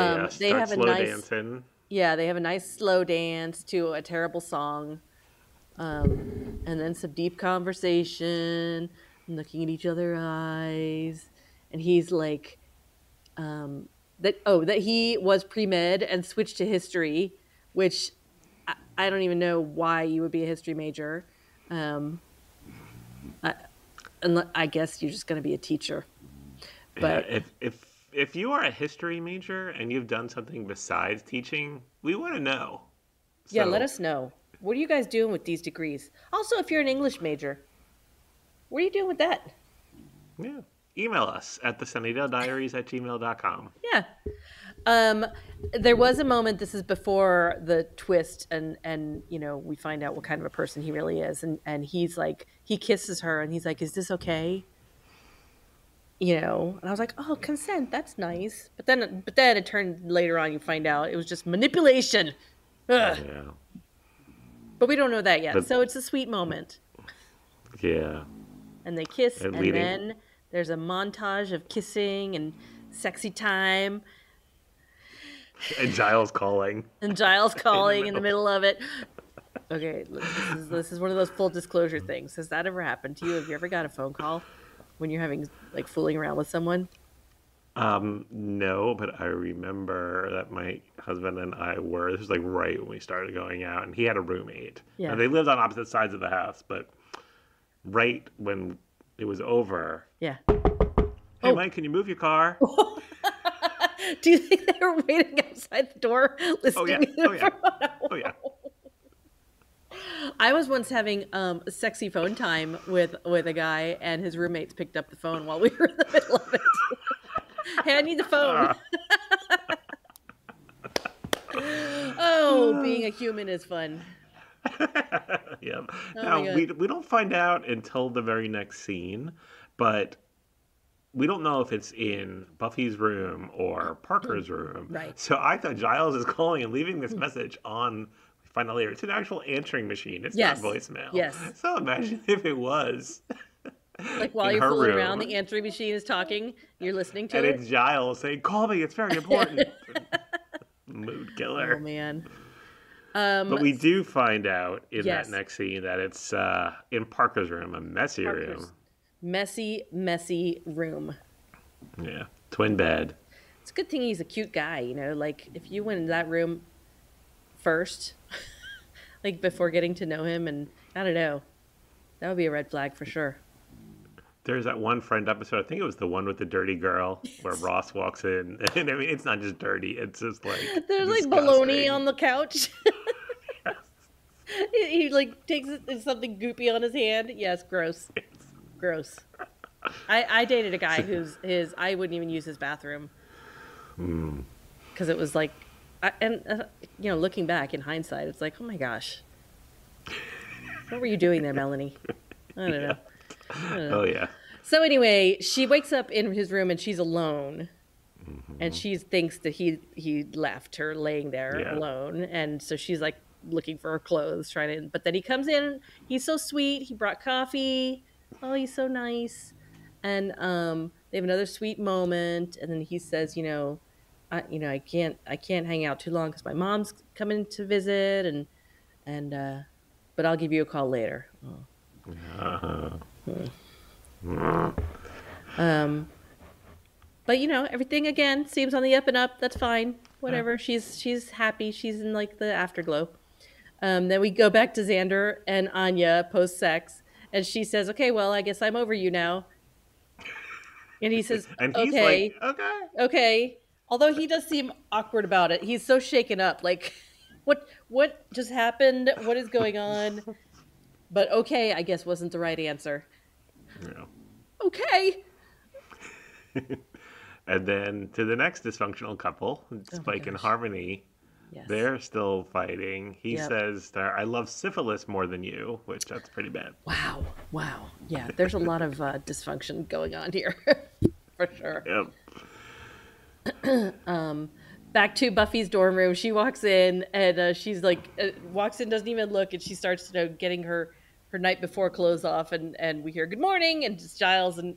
have a nice dancing. Yeah, they have a nice slow dance to a terrible song. And then some deep conversation, looking at each other's eyes. And he's like, that he was pre-med and switched to history, which I don't even know why you would be a history major. I guess you're just going to be a teacher. But yeah, if you are a history major and you've done something besides teaching, we want to know. Yeah, let us know. What are you guys doing with these degrees? Also, if you're an English major, what are you doing with that? Yeah. Email us at thesunnydalediaries@gmail.com. Yeah. There was a moment, this is before the twist, and we find out what kind of a person he really is. And he's like, he kisses her and he's like, is this okay? And I was like, oh, consent, that's nice. But then it turned later on, you find out it was just manipulation. Ugh. Yeah. But we don't know that yet. So it's a sweet moment. Yeah. And they kiss, and then there's a montage of kissing and sexy time. And Giles calling. In the middle of it. Okay, this is one of those full disclosure things. Has that ever happened to you? Have you ever got a phone call when you're having fooling around with someone? No, but I remember that my husband and I this was right when we started going out, and he had a roommate. Yeah. And they lived on opposite sides of the house, but right when it was over. Yeah. Hey, Mike, can you move your car? Do you think they were waiting outside the door listening? Oh yeah. I was once having sexy phone time with a guy, and his roommates picked up the phone while we were in the middle of it. Hey, I need the phone. Oh, being a human is fun. Yeah. Now we don't find out until the very next scene, but we don't know if it's in Buffy's room or Parker's room. Right. So I thought Giles is calling and leaving this message on. We find out later it's an actual answering machine. It's not voicemail. Yes. So imagine if it was. While you're fooling around, the answering machine is talking. You're listening to it. And it's Giles saying, "Call me. It's very important." Mood killer. Oh man. But we do find out in that next scene that it's in Parker's room, a messy room. Messy room. Yeah, twin bed. It's a good thing he's a cute guy, if you went in that room first, before getting to know him, and I don't know, that would be a red flag for sure. There's that one Friend episode, I think it was the one with the dirty girl, where Ross walks in, and I mean, it's not just dirty, it's just there's disgusting. Bologna on the couch. He takes something goopy on his hand. Yes, gross. Gross. I dated a guy I wouldn't even use his bathroom because it was like, looking back in hindsight, it's like, oh my gosh, what were you doing there, Melanie? I don't Yeah. know. Oh yeah. So anyway, she wakes up in his room and she's alone. And she thinks that he left her laying there Yeah. alone, and so she's like looking for her clothes, trying to. But then he comes in. He's so sweet. He brought coffee. Oh, he's so nice. And they have another sweet moment. And then he says, I can't hang out too long because my mom's coming to visit, and but I'll give you a call later. Oh. But everything again seems on the up and up. That's fine. Whatever. She's happy. She's in like the afterglow. Then we go back to Xander and Anya post sex, and she says, "Okay, well, I guess I'm over you now." And he says, And he's "Okay, like, okay." Although he does seem awkward about it. He's so shaken up. Like, what just happened? What is going on? But okay, I guess wasn't the right answer. Yeah. Okay. And then to the next dysfunctional couple, Spike and Harmony. Yes. They're still fighting. He says, "I love syphilis more than you," which that's pretty bad. Wow. Yeah, there's a lot of dysfunction going on here, for sure. Yep. Back to Buffy's dorm room. She walks in and she's like, walks in, doesn't even look, and she starts, getting her night before clothes off, and we hear good morning, and just Giles and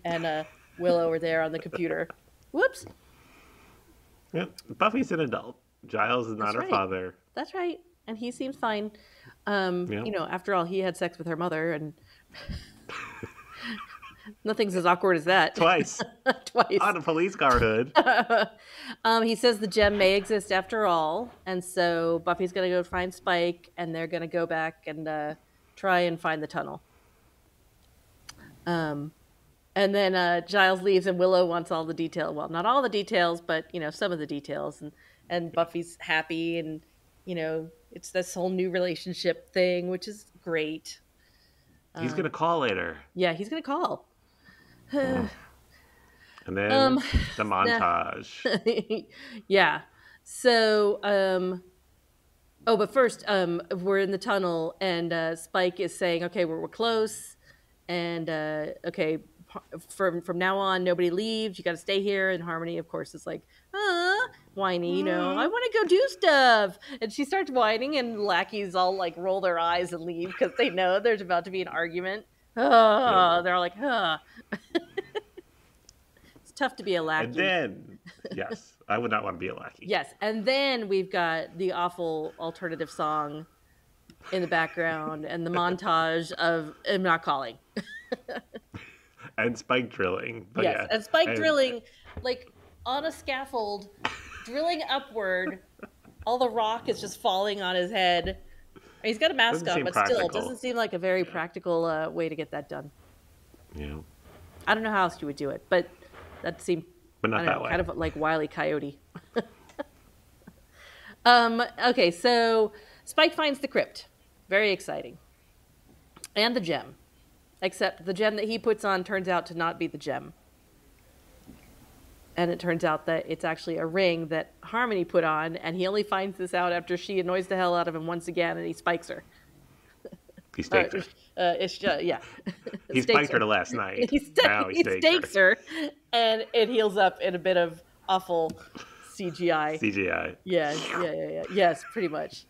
Willow are there on the computer. Whoops. Yep. Buffy's an adult. Giles is not her father. That's right. And he seems fine. After all, he had sex with her mother, and nothing's as awkward as that. Twice. On a police car hood. He says the gem may exist after all, and so Buffy's going to go find Spike, and they're going to go back and try and find the tunnel. And then Giles leaves, and Willow wants all the detail. Well, not all the details, but some of the details. And Buffy's happy, and it's this whole new relationship thing, which is great. He's gonna call later. Yeah, he's gonna call. And then the montage. Yeah. So, but first, we're in the tunnel, and Spike is saying, "Okay, we're close, and okay." From now on, nobody leaves. You got to stay here. And Harmony, of course, is like, whiny, I want to go do stuff. And she starts whining, and lackeys all like roll their eyes and leave because they know there's about to be an argument. They're all like, It's tough to be a lackey. And then, yes, I would not want to be a lackey. Yes, and then we've got the awful alternative song in the background and the montage of I'm not calling. And Spike drilling. But yes, yeah. and Spike drilling, like on a scaffold, drilling upward. All the rock is just falling on his head. He's got a mask on, but still, it doesn't seem like a very practical way to get that done. Yeah. I don't know how else you would do it, but that seemed kind of like Wile E. Coyote. Okay, so Spike finds the crypt. Very exciting. And the gem. Except the gem that he puts on turns out to not be the gem. And it turns out that it's actually a ring that Harmony put on, and he only finds this out after she annoys the hell out of him once again, and he spikes her. He staked her. Yeah. He spiked her last night. He stakes her, and it heals up in a bit of awful CGI. Yeah. Yes, pretty much.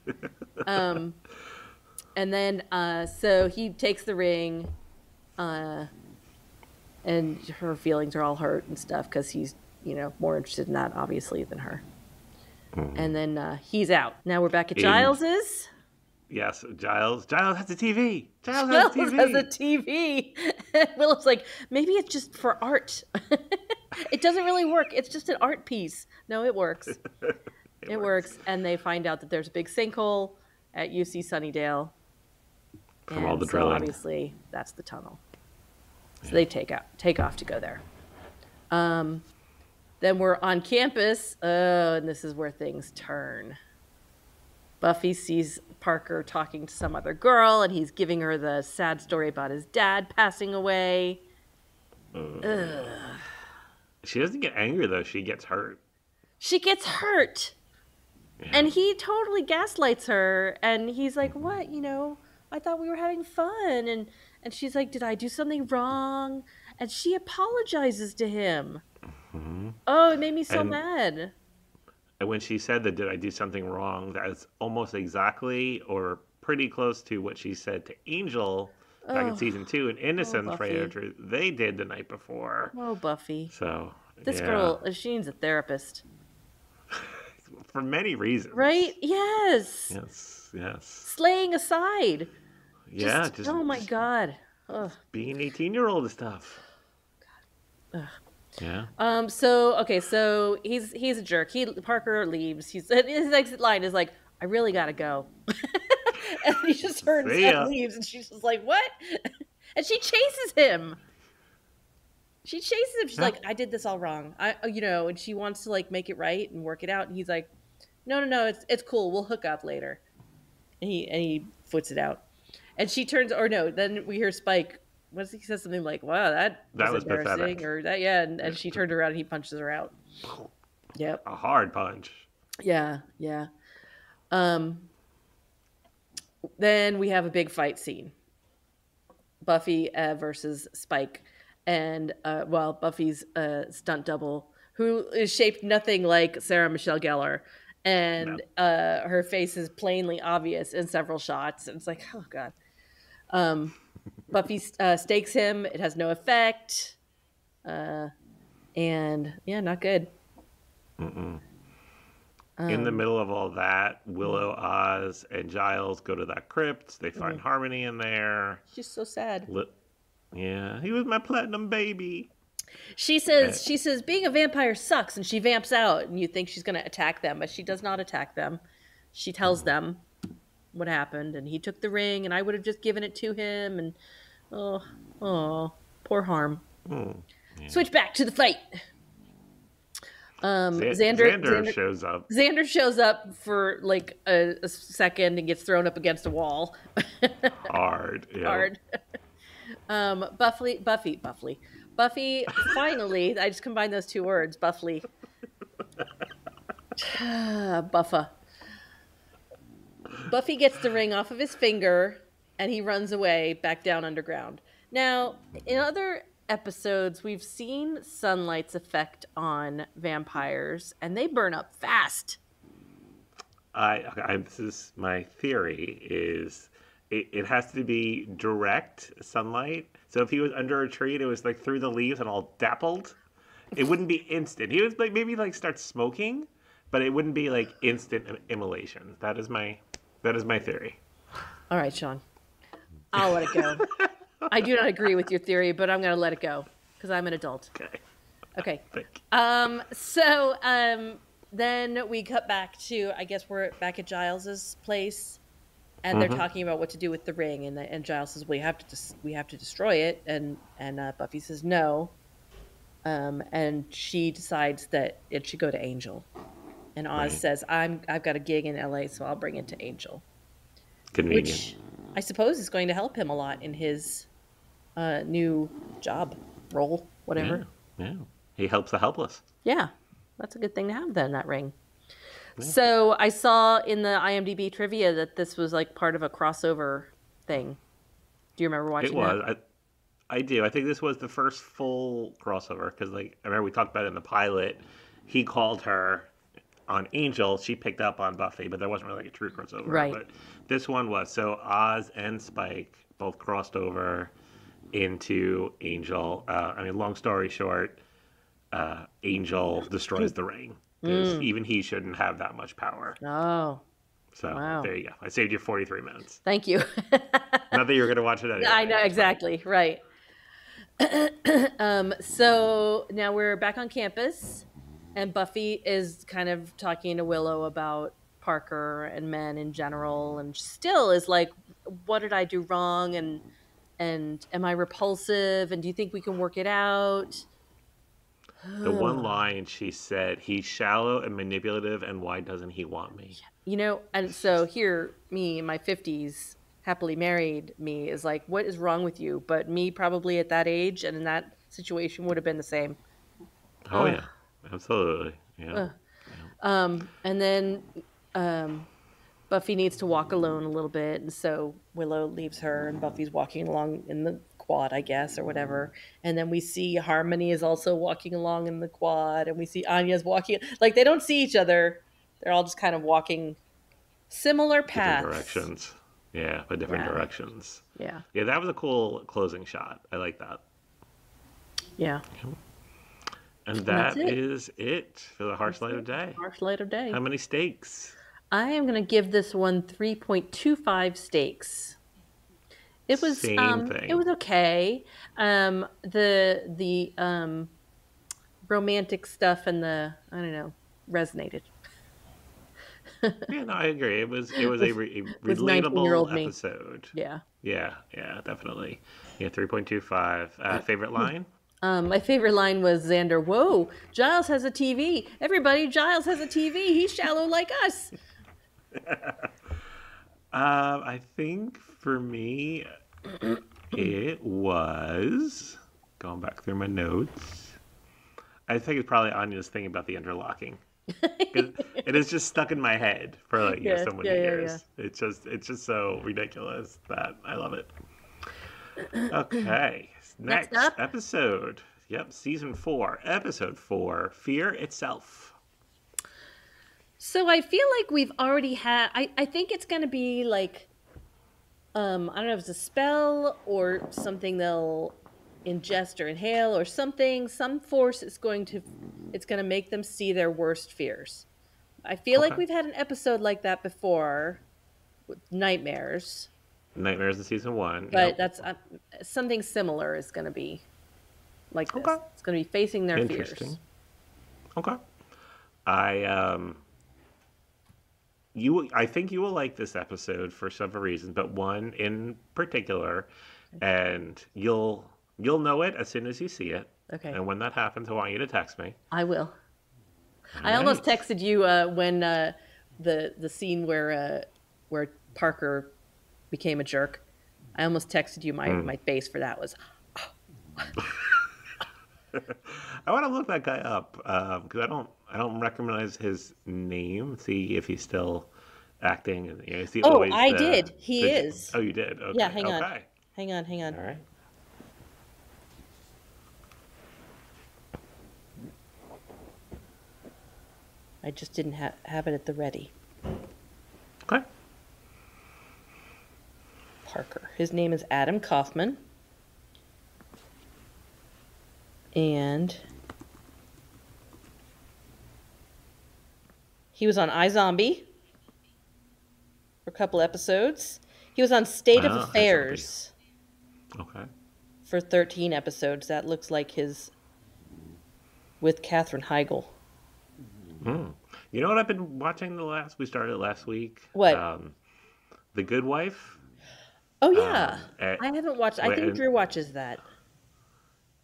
And then, so he takes the ring, and her feelings are all hurt and stuff because he's, more interested in that, obviously, than her. And then he's out. Now we're back at Giles's. Yes, Giles has a TV. Giles has a TV. Willow's like, maybe it's just for art. It doesn't really work. It's just an art piece. No, it works. It works. And they find out that there's a big sinkhole at UC Sunnydale. From all the drilling. Obviously, that's the tunnel. So they take off to go there. Then we're on campus. And this is where things turn. Buffy sees Parker talking to some other girl, and he's giving her the sad story about his dad passing away. Ugh. She doesn't get angry though. She gets hurt. She gets hurt. Yeah. And he totally gaslights her, and he's like, Mhm. "What? I thought we were having fun." And she's like, "Did I do something wrong?" And she apologizes to him. Mhm. Oh, it made me so And mad. and when she said that, did I do something wrong? That's almost exactly or pretty close to what she said to Angel back in Oh, season 2 in oh, Innocence right Buffy. after they did the night before. Oh, Buffy. So, This yeah, girl, she needs a therapist. for many Right? reasons. Yes. Yes, yes. Slaying aside. Yeah, Just, just, oh my just God. Ugh. being 18-year-old and stuff. Ugh. Yeah. So he's a jerk. Parker leaves. His exit line is like, "I really gotta go," and he just turns See and ya. leaves. And she's just like, "What?" And she chases him. She chases him. She's Yeah. like, "I did this all wrong. And she wants to like make it right and work it out. And he's like, "No, no, no. It's cool. We'll hook up later." And he foots it out. And she turns, or no, then we hear Spike. He says something like, "Wow, that That was was embarrassing," pathetic. or that, yeah. And Yeah. she turned around and he punches her out. Yep. A hard punch. Yeah, yeah. Um, then we have a big fight scene. Buffy versus Spike, and Buffy's stunt double, who is shaped nothing like Sarah Michelle Gellar, No. and her face is plainly obvious in several shots. And it's like, oh god. Um, Buffy stakes him. It has no effect, and yeah, not good. Mm-mm. In the Um, middle of all that, Willow, Oz, and Giles go to that crypt. They find mm, Harmony in there. she's so sad. Yeah, he was my platinum baby. She Eh, says, being a vampire sucks, and she vamps out, and you think she's going to attack them, but she does not attack them. She tells mm, them what happened, and he took the ring, and I would have just given it to him, and oh, oh, poor Harm. mm, yeah. Switch back to the fight. Xander, Xander shows up Xander shows up for like a second and gets thrown up against a wall. hard. Hard. Buffy. Finally, I just combined those two words. Buffy. Buffa. Buffy gets the ring off of his finger and he runs away back down underground. Now, in other episodes, we've seen sunlight's effect on vampires and they burn up fast. This is my theory. Is it has to be direct sunlight. So if he was under a tree and it was like through the leaves and all dappled, it wouldn't be instant. He was like maybe like start smoking, but it wouldn't be like instant immolation. That is my theory. All right, Sean. I'll let it go. I do not agree with your theory, but I'm going to let it go because I'm an adult. Okay. Okay. Thank Then we cut back to, I guess we're back at Giles's place, and they're Mm-hmm. talking about what to do with the ring, and Giles says, "We have to destroy it," and Buffy says no, and she decides that it should go to Angel, and Oz Right. says, I've got a gig in LA, so I'll bring it to Angel," Convenient. which I suppose is going to help him a lot in his new job role, Yeah. whatever. Yeah. He helps the helpless. Yeah, that's a good thing to have then, that ring. Yeah. So I saw in the IMDb trivia that this was like part of a crossover thing. Do you remember It watching that? was. I do. I think this was the first full crossover because, like, I remember we talked about it in the pilot. He called her on Angel. She picked up on Buffy, but there wasn't really like a true crossover. Right. But this one was. So Oz and Spike both crossed over into Angel. Long story short, Angel destroys the ring because even he shouldn't have that much power. Oh, So wow. there you go. I saved you 43 minutes. Thank you. Not that you were going to watch it anyway. I know, It's fine. exactly. Right. So now we're back on campus, and Buffy is kind of talking to Willow about Parker and men in general, and still is like, what did I do wrong? And am I repulsive? And do you think we can work it out? The one line she said, he's shallow and manipulative, and why doesn't he want me? And so here, me in my 50s, happily married me, is like, what is wrong with you? But me probably at that age and in that situation would have been the same. Oh Uh, yeah, absolutely. Yeah. uh. Yeah. And then Buffy needs to walk alone a little bit, and so Willow leaves her, and Buffy's walking along in the quad, I guess, or whatever. And then we see Harmony is also walking along in the quad, and we see Anya's walking. Like they don't see each other; they're all just kind of walking similar Different paths. directions. Yeah, but different Yeah, directions. yeah, Yeah, that was a cool closing shot. I like that. yeah. And And that's that it. is it for the harsh That's light of it. day. Harsh light of How day. many steaks? I am going to give this one 3.25 steaks. Same It thing. was okay. The romantic stuff and the I don't know resonated Yeah, no, I agree. It was with a with 19-year relatable old me. episode. Yeah. Yeah, yeah, definitely. Yeah, 3.25. Favorite line? My favorite line was Xander. Whoa, Giles has a TV. Everybody, Giles has a TV. He's shallow like us. I think for me, it was going back through my notes. I think it's probably Anya's thing about the interlocking. 'Cause it is just stuck in my head for like Yeah, so many yeah, yeah, yeah. years. It's just so ridiculous that I love it. Okay, Next next up. episode. Yep, season 4, episode 4, Fear Itself. So I feel like we've already had. I think it's going to be like I don't know if it's a spell or something they'll ingest or inhale or something. Some force is going to it's going to make them see their worst fears. I feel like Okay, we've had an episode like that before with nightmares, Nightmares in season 1. but Yep. that's something similar is going to be like Okay, this. It's going to be facing their interesting. fears. Okay, I I think you will like this episode for several reasons, but one in particular, and you'll know it as soon as you see it. Okay, And when that happens, I want you to text me. I will. All I almost right. texted you when the scene where Parker became a jerk. I almost texted you Mm. my face for that was I want to look that guy up because I don't recognize his name. See if he's still acting. And is he oh always I did he the? is Oh, you did. yeah Okay. hang on Okay. hang on All right. I just didn't have it at the ready. Okay. Parker, his name is Adam Kaufman, and he was on iZombie for a couple episodes. He was on State of Ah, that's zombie. Affairs Okay. for 13 episodes. That looks like his with Katherine Heigl. Hmm. You know what I've been watching we started last week? What? The Good Wife. Oh yeah, At, I haven't watched. I think and, Drew watches that.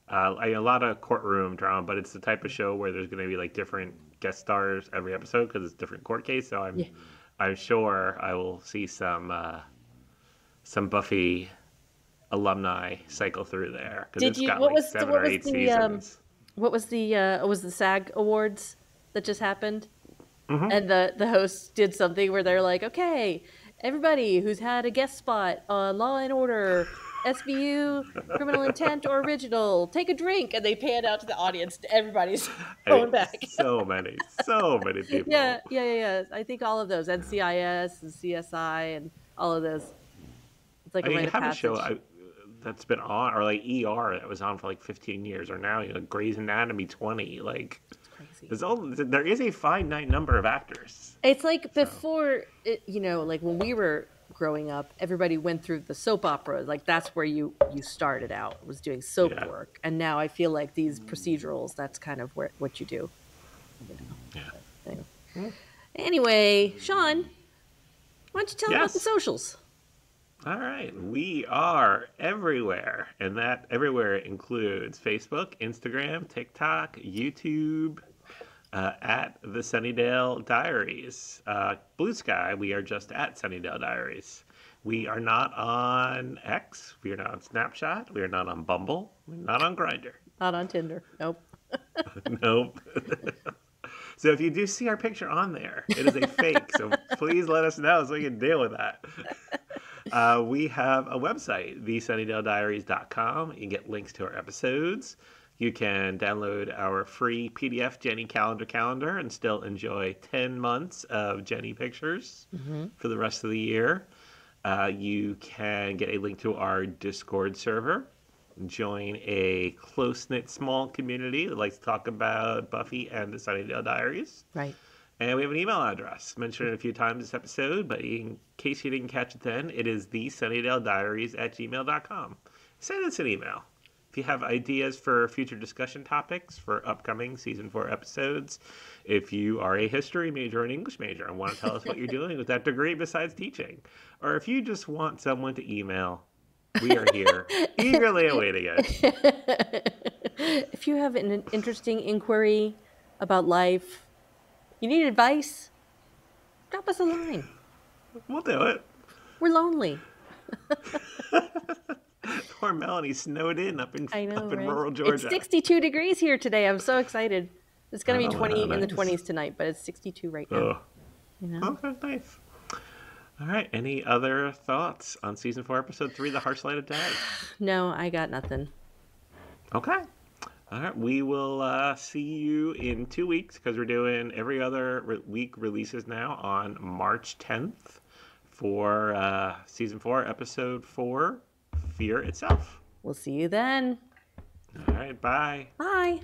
a lot of courtroom drama, but it's the type of show where there's going to be like different guest stars every episode because it's different court case. So Yeah. I'm sure I will see some Buffy alumni cycle through there because Did it's you? got like seven What or was eight the seasons. was the SAG Awards that just happened? Hmm. And the host did something where they're like, okay, everybody who's had a guest spot on Law and Order, SVU, Criminal Intent, or Original, take a drink, and they pan out to the audience. And everybody's I going mean, back. so many Yeah, people. yeah, yeah, yeah. I think all of those, NCIS and CSI, and all of those. It's like I a mean, rite you of have a show passage. that's been on, or like ER that was on for like 15 years, or now Grey's Anatomy 20. Like, It's crazy. there is a finite number of actors. It's like So before, like when we were growing up, everybody went through the soap opera. Like that's where you started out, was doing soap yeah, work. And now I feel like these procedurals, that's kind of what you do. yeah. Anyway, Mm. Anyway, Sean, why don't you tell them about the Yes. socials? All right. We are everywhere, and that everywhere includes Facebook, Instagram, TikTok, YouTube. At the Sunnydale Diaries. Blue Sky, we are just at Sunnydale Diaries. We are not on X. We are not on Snapchat. We are not on Bumble. We're not on Grindr. Not on Tinder. Nope. Nope. So if you do see our picture on there, it is a fake. So please let us know so we can deal with that. We have a website, thesunnydalediaries.com. You can get links to our episodes. You can download our free PDF Jenny calendar and still enjoy 10 months of Jenny pictures for the rest of the year. You can get a link to our Discord server. Join a close-knit small community that likes to talk about Buffy and the Sunnydale Diaries. Right. And we have an email address. Mentioned it a few times this episode, but in case you didn't catch it then, it is thesunnydalediaries@gmail.com. Send us an email. If you have ideas for future discussion topics for upcoming season 4 episodes, if you are a history major or an English major and want to tell us what you're doing with that degree besides teaching, or if you just want someone to email, we are here, eagerly awaiting it. If you have an interesting inquiry about life, you need advice, drop us a line. We'll do it. We're lonely. Poor Melanie snowed in up in I know, right? rural Georgia. It's 62 degrees here today. I'm so excited. It's going to be 20 wow, in the nice. 20s tonight, but it's 62 right now. Oh. You know? Okay, nice. All right. Any other thoughts on season 4, episode 3, The Harsh Light of Day? No, I got nothing. Okay. All right. We will see you in 2 weeks because we're doing every other week releases now on March 10th for season 4, episode 4, Fear Itself. We'll see you then. All right. Bye. Bye.